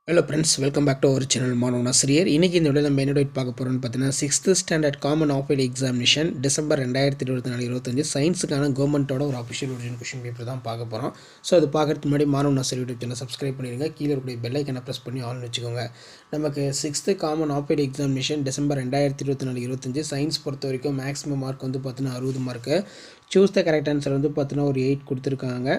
Hello friends, welcome back to our channel Maanavan Aasiriyar. இன்றைக்கி இந்த வீடியோவில் நம்ம என்ன பார்க்க போகிறோம்னு பார்த்தீங்கன்னா, 6th standard common half yearly examination December 2024-25 சயின்ஸுக்கான கவர்மெண்ட்டோட ஒரு அஃபிஷியல் ஒரிஜினல் கொஷின் பேப்பர் தான் பார்க்க போகிறோம். ஸோ அது பார்க்கறதுக்கு முன்னாடி மாணவன் ஆசிரியர் யூடியூப் சேனல் சப்ஸ்கிரைப் பண்ணிடுங்க. கீழே இருக்கக்கூடிய பெல் ஐக்கனை ப்ரெஸ் பண்ணி ஆல்னு வச்சுக்கோங்க. நமக்கு 6th common half yearly examination December 2024-25 science பொறுத்த வரைக்கும் மேக்ஸிமம் மார்க் வந்து பார்த்தீங்கன்னா 60 mark. Choose the correct answer வந்து பார்த்தீங்கன்னா ஒரு 8 கொடுத்துருக்காங்க.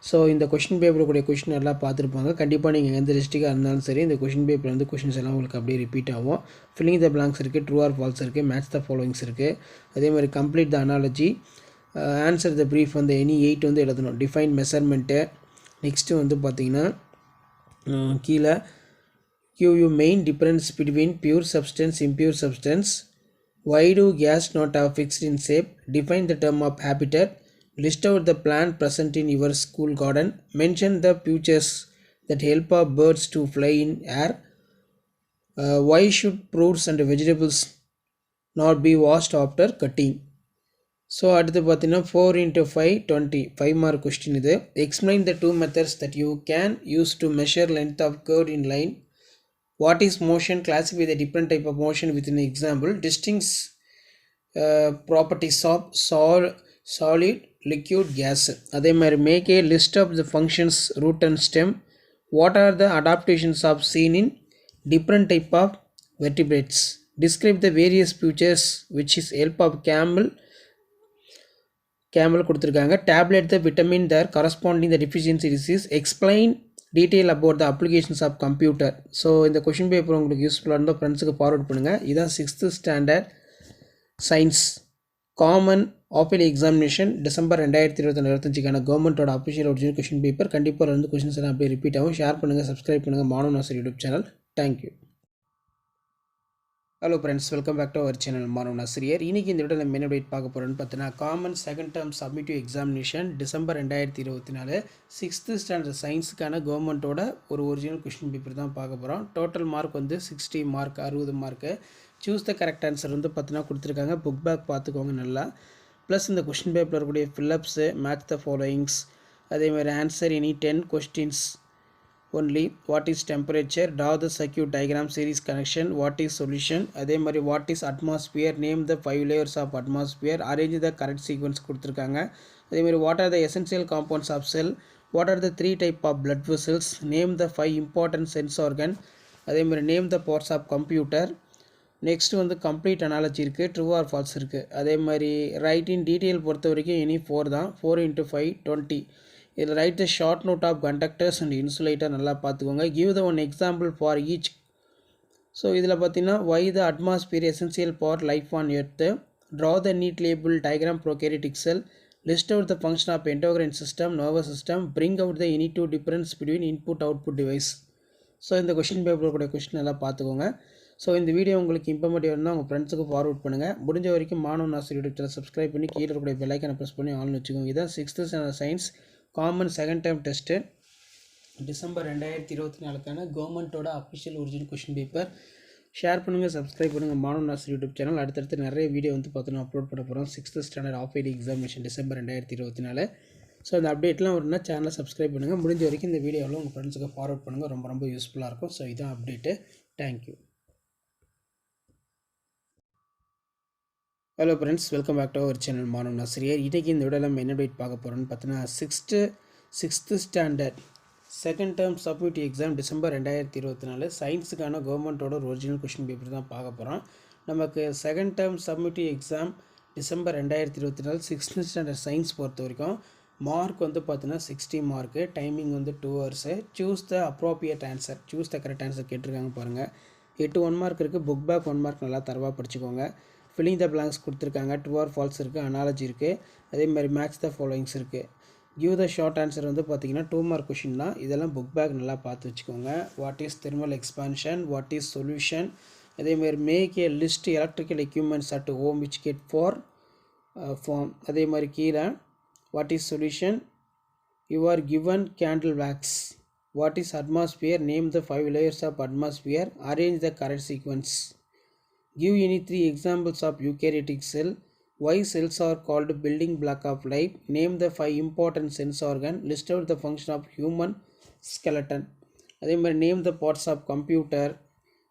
ஸோ இந்த கொஷின் பேப்பருக்குடைய கொஷின் எல்லாம் பார்த்துருப்பாங்க. கண்டிப்பாக நீங்கள் எந்த டிஸ்ட்ரிக்டாக இருந்தாலும் சரி, இந்த கொஷின் பேப்பர் வந்து கொஷின்ஸ் எல்லாம் உங்களுக்கு அப்படியே ரிப்பீட் ஆகும். ஃபில்லிங் த பிளாங்க்ஸ் இருக்குது, ட்ரூ ஆர் ஃபால்ஸ் இருக்குது, மேட்ச் த ஃபாலோவிங்ஸ் இருக்குது. அதே மாதிரி complete the analogy, answer the brief வந்து எனி 8 வந்து எழுதணும். Define measurement. நெக்ஸ்ட்டு வந்து பார்த்திங்கன்னா கீழே give main difference between pure substance impure substance. Why do gas not have fixed in shape? Define the term of habitat. List out the plant present in your school garden. Mention the features that help our birds to fly in air. Why should fruits and vegetables not be washed after cutting? So அடுத்து பார்த்தீங்கன்னா 4 into 5 20 5 mark question இது. Explain the 2 methods that you can use to measure length of curve in line. What is motion? Classify the different type of motion within an example. Distinguish properties of solid, liquid, gas. அதே மாதிரி make a list of the functions root and stem. What are the adaptations of seen in different type of vertebrates? Describe the various features which is help of camel கொடுத்துருக்காங்க. Tablet the vitamin there corresponding the deficiency disease. Explain detail about the applications of computer. So இந்த question paper உங்களுக்கு யூஸ்ஃபுல்லாக இருந்தால் ஃப்ரெண்ட்ஸுக்கு forward பண்ணுங்கள். இதுதான் 6th standard science common half yearly examination December 2024-25 கவர்மெண்ட்டோட official original question paper. கண்டிப்பாக வந்து கொஷின்ஸ் எல்லாம் அப்படியே ரிப்பீட் ஆகும். ஷேர் பண்ணுங்கள், சப்ஸ்கிரைப் பண்ணுங்கள் Maanavan Aasiriyar YouTube channel. Thank you. Hello friends, welcome back to our channel Maanavan Aasiriyar. இன்றைக்கி இந்த வீடியோவில் மெயின் அப்டேட் பார்க்க போகிறோன்னு பார்த்தீங்கன்னா, common second term summative examination December 2024 6th standard சயின்ஸுக்கான கவர்மெண்ட்டோட ஒரு ஒரிஜினல் கொஷின் பேப்பர் தான் பார்க்க போகிறோம். டோட்டல் மார்க் வந்து 60 mark 60 mark. Choose the correct answer வந்து பார்த்தீங்கன்னா கொடுத்துருக்காங்க. புக் பேக் பார்த்துக்கோங்க நல்லா. ப்ளஸ் இந்த கொஷின் பேப்பரில் இருக்கக்கூடிய ஃபில்லப்ஸு, மேட்ச் த ஃபாலோயிங்ஸ், அதேமாதிரி answer any 10 questions only. What is temperature? Draw the circuit diagram, series connection. What is solution? அதே மாதிரி what is atmosphere? Name the 5 layers of atmosphere. Arrange the correct sequence கொடுத்துருக்காங்க. அதே மாதிரி what are the essential components of cell? What are the 3 type of blood vessels? Name the 5 important sense organ. அதே மாதிரி name the parts of computer. Next வந்து complete analogy இருக்குது, true or false இருக்குது. அதே மாதிரி ரைட் இன் டீட்டெயில் பொறுத்த வரைக்கும் any 4 தான். 4 into 5 20. இதில் write the short note of conductors and insulator நல்லா பார்த்துக்கோங்க. Give the one example for each. So இதில் பார்த்தீங்கன்னா why the atmosphere essential for life on earth. Draw the neat label diagram prokaryotic cell. List out the function of endocrine system, nervous system. Bring out the any two difference between input output device. So இந்த question பேப்பருடைய question எல்லாம் பார்த்துக்கோங்க. So இந்த video உங்களுக்கு இம்பார்மெண்ட்டாக இருந்தால் உங்கள் ஃப்ரெண்ட்ஸுக்கு forward பண்ணுங்கள். முடிஞ்ச வரைக்கும் மாணவன் ஆசிரியர் யூடியூப் சேனல் சப்ஸ்கிரைப் பண்ணி கீழே இருக்கக்கூடிய பெல் ஐக்கனை ப்ரெஸ் பண்ணி ஆல்னு வச்சுக்கோங்க. இதான் 6th standard science common second time test December 2024 கவர்மெண்ட்டோட official original question paper. Share பண்ணுங்கள், சப்ஸ்கிரைப் பண்ணுங்கள் மாணவன் ஆசிரியர் யூடியூப் சேனல். அடுத்தடுத்து நிறைய வீடியோ வந்து பார்த்தோன்னா அப்லோட் பண்ண போகிறோம். 6th standard half yearly examination December 2024. So அந்த அப்டேட்லாம் வரும்னா சேனலை சப்ஸ்கிரைப் பண்ணுங்கள். முடிஞ்ச வரைக்கும் இந்த வீடியோவில் உங்கள் ஃப்ரெண்ட்ஸுக்கு ஃபார்வர்ட் பண்ணுங்கள். ரொம்ப ரொம்ப யூஸ்ஃபுல்லாக இருக்கும். ஸோ இதான் update. Thank you. Hello friends, welcome back to our channel Maanavan Aasiriyar. இன்றைக்கி இந்த வீடியோவில் நம்ம என்ன அப்டேட் பார்க்க போகிறோம்னு பார்த்தீங்கன்னா, 6th standard second term summative exam December 2024 சயின்ஸுக்கான கவர்மெண்ட்டோட ஒரு ஒரிஜினல் கொஷின் பேப்பர் தான் பார்க்க போகிறோம். நமக்கு second term summative exam December 2024 6th standard science பொறுத்த வரைக்கும் மார்க் வந்து பார்த்தீங்கன்னா 60 மார்க்கு. டைமிங் வந்து 2 hours. Choose the appropriate answer, choose the correct answer கேட்டிருக்காங்க பாருங்கள். 8 1 மார்க் இருக்குது. புக் பேக் 1 மார்க் நல்லா தரவாக படிச்சுக்கோங்க. ஃபில்லிங் த பிளாங்க்ஸ் கொடுத்துருக்காங்க. ட்ரூ ஆர் ஃபால்ஸ் இருக்குது, அனாலஜி இருக்குது, அதே மாதிரி மேட்ச் த ஃபாலோயிங்ஸ் இருக்குது. கிவ் த ஷார்ட் ஆன்சர் வந்து பார்த்தீங்கன்னா 2 மார்க் கொஷின் தான். இதெல்லாம் புக் பேக் நல்லா பார்த்து வச்சுக்கோங்க. What is thermal expansion, what is solution. அதேமாதிரி make a list electrical equipments at home which get for form. அதே மாதிரி கீழே what is solution, you are given candle wax. What is atmosphere, name the 5 layers of atmosphere, arrange the correct sequence. Give any 3 examples of eukaryotic cell. Why cells are called building block of life. Name the 5 important sense organ. List out the function of human skeleton. அதே மாதிரி name the parts of computer.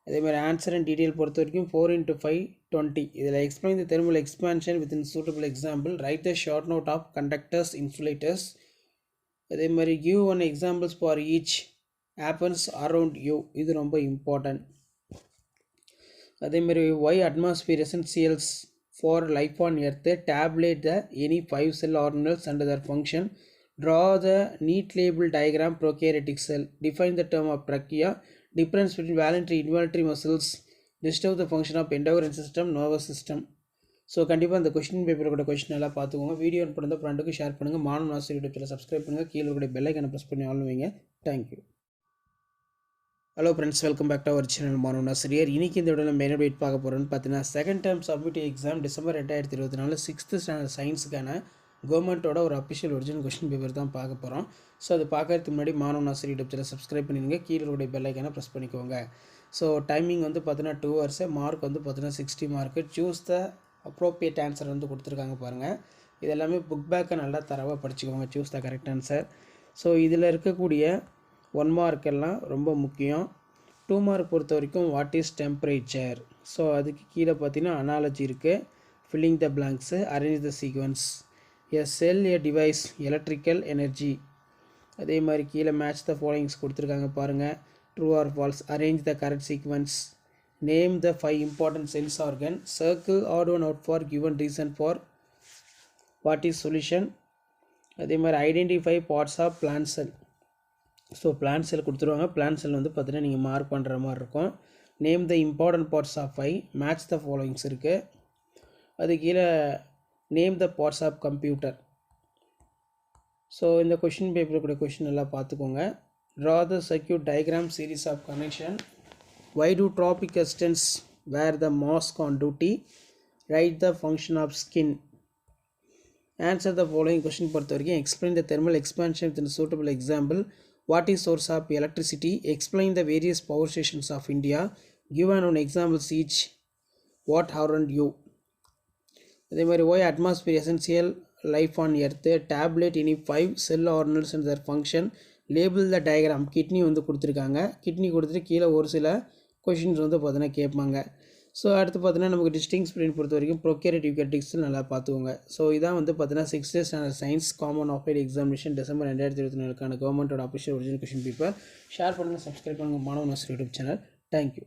அதே மாதிரி answer and detail பொறுத்த வரைக்கும் 4 × 5 20. இதில் explain the thermal expansion with in suitable example. Write the short note of conductors insulators. அதே மாதிரி give one examples for each happens around you. இது ரொம்ப important. அதே மாதிரி why atmosphere essentials for life on earth. Tabulate the any 5 cell organelles and their function. Draw the neat label diagram prokaryotic cell. Define the term of trachea. Difference between voluntary involuntary muscles. List out the function of endocrine system, nervous system. So கண்டிப்பாக அந்த question paper கூட question எல்லாம் பார்த்துக்கோங்க. Video பண்ணுறது ஃப்ரெண்டுக்கு share பண்ணுங்கள். மாணவ ஆசிரியர் யூடியூப் சேனல் சப்ஸ்கிரைப் பண்ணுங்கள். கீழே கூட பெல் ஐக்கானை ப்ரெஸ் பண்ணி ஆல் வைங்க. Thank you. Hello friends, welcome back to our channel Maanava Aasiriyar. இன்றைக்கி இந்த வீடியோவில் மெயின் அப்டேட் பார்க்க போகிறோன்னு பார்த்தீங்கன்னா, second term submit exam December 2024 6th standard சயின்ஸுக்கான கவர்மெண்ட்டோட ஒரு அஃபிஷியல் ஒரிஜினல் கொஸ்டின் பேப்பர் தான் பார்க்க போகிறோம். ஸோ அது பார்க்கறதுக்கு முன்னாடி மாணவ ஆசிரியர் யூடியூப் சேனல் சப்ஸ்கிரைப் பண்ணிடுங்க. கீழே கூட பெல் ஐக்கானை ப்ரெஸ் பண்ணிக்கோங்க. ஸோ டைமிங் வந்து பார்த்தீங்கன்னா 2 hours. மார்க் வந்து பார்த்தீங்கன்னா 60 மார்க்கு. சூஸ் த அப்ரோப்ரியேட் ஆன்சர் வந்து கொடுத்துருக்காங்க பாருங்கள். இது எல்லாமே புக் பேக்கை நல்லா தரவாக படிச்சுக்கோங்க. Choose the correct answer. So இதில் இருக்கக்கூடிய 1 mark எல்லாம் ரொம்ப முக்கியம். 2 mark பொறுத்த வரைக்கும் வாட் இஸ் டெம்பரேச்சர். ஸோ அதுக்கு கீழே பார்த்தீங்கன்னா அனாலஜி இருக்குது. Filling the blanks, arrange the sequence, a sell a device, electrical energy. அதே மாதிரி கீழே மேட்ச் த ஃபாலோயிங்ஸ் கொடுத்துருக்காங்க பாருங்கள். True or falls, arrange the correct sequence, name the 5 important cells organ, circle odd one out for given reason for what is solution. அதே மாதிரி identify parts of plant cell. So plant cell கொடுத்துருவாங்க. Plant செல் வந்து பார்த்தீங்கன்னா நீங்கள் mark பண்ணுற மாதிரி இருக்கும். Name the important parts of 5, match the followings இருக்குது. அது கீழே name the parts of computer. So இந்த கொஷின் பேப்பர் கூட கொஷின் எல்லாம் பார்த்துக்கோங்க. Draw the circuit diagram series of connection. Why do tropic residents wear the mask on duty? Write the function of skin. Answer the following question பொறுத்த வரைக்கும். Explain the thermal expansion with a suitable example. What is source of electricity? Explain the various power stations of India. Give an examples each. What around you. அதே மாதிரி why atmosphere essential life on earth. Tablet any 5 cell organelles and their function. Label the diagram. Kidney வந்து கொடுத்துருக்காங்க. Kidney கொடுத்துட்டு கீழே ஒரு சில questions வந்து பார்த்தீங்கன்னா கேட்பாங்க. ஸோ அடுத்து பார்த்தீங்கன்னா நமக்கு டிஸ்டிங்ஸ் பிரிண்ட் பொறுத்த வரைக்கும் ப்ரொக்யூரேட்டிவ் கேட்டகிரிஸ் நல்லா பார்த்துக்கோங்க. ஸோ இதான் வந்து பார்த்தீங்கன்னா 6th ஸ்டாண்டர்ட் சயின்ஸ் காமன் ஆஃபைட் எக்ஸாமினேஷன் டிசம்பர் 2024 கவர்மெண்ட்டோட official original question paper. Share பண்ணுங்கள், சப்ஸ்கிரைப் பண்ணுங்கள் மாணவ ஆசிரியர் யூடியூப் சேனல். தேங்க்யூ.